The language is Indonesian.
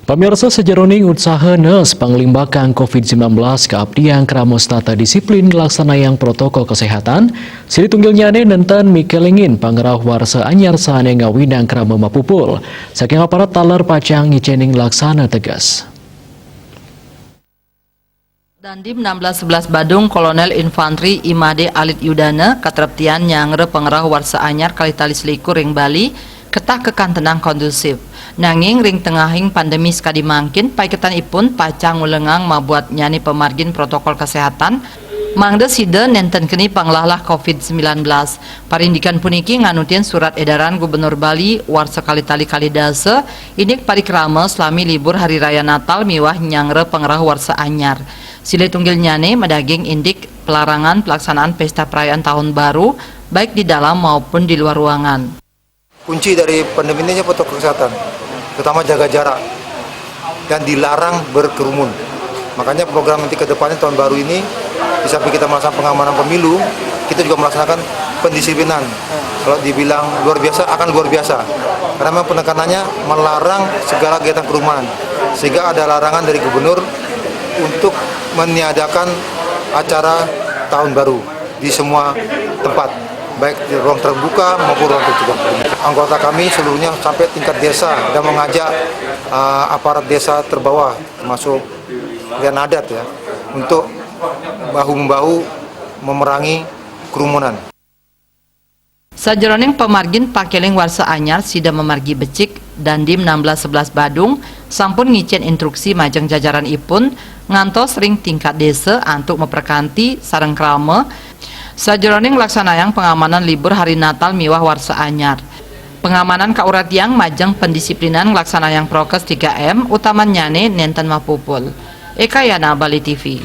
Pemirsa sejeroning usahana panglimbakan COVID-19 keabdian kramos tata disiplin ngelaksanayan protokol kesehatan, sili tunggilnyane nenten mikelingin pangerah warsa anyar sane ngawinang krama mapupul. Saking aparat taler pacang ngicening laksana tegas. Dandim 1611 Badung Kolonel Infantri Imade Alit Yudana katreptian nyangre pengerah warsa anyar kalitali selikur ring Bali ketah kekan tenang kondusif. Nanging ring tengahing pandemi sekadi mangkin paiketan ipun pacang ulengang mabuat nyani pemargin protokol kesehatan mangde side nenten keni panglahlah COVID-19. Parindikan puniki nganutien surat edaran Gubernur Bali warsa kalitali kalidase inik parikrama selami libur hari raya Natal miwah nyangre pengerah warsa anyar. Sile tunggil nyane medaging indik pelarangan pelaksanaan pesta perayaan tahun baru baik di dalam maupun di luar ruangan. Kunci dari pandemi ini protokol kesehatan, terutama jaga jarak dan dilarang berkerumun. Makanya program nanti ke depannya tahun baru ini, di samping kita melaksanakan pengamanan pemilu, kita juga melaksanakan pendisiplinan. Kalau dibilang luar biasa, akan luar biasa. Karena memang penekanannya melarang segala kegiatan kerumunan. Sehingga ada larangan dari gubernur untuk meniadakan acara tahun baru di semua tempat, baik di ruang terbuka maupun ruang tertutup. Anggota kami seluruhnya sampai tingkat desa dan mengajak aparat desa terbawah, termasuk Rian Adat ya, untuk bahu-membahu memerangi kerumunan. Sajeroning pemargin pakeling warsa anyar sida memargi becik Dandim 1611 Badung sampun ngicen instruksi majeng jajaran ipun ngantos ring tingkat desa antuk memperkanti sareng krama sajeroning laksanayang pengamanan libur hari Natal miwah warsa anyar. Pengamanan kaurat yang majeng pendisiplinan laksanayang prokes 3M utamanya nenten mapupul. Eka Yana, Bali TV.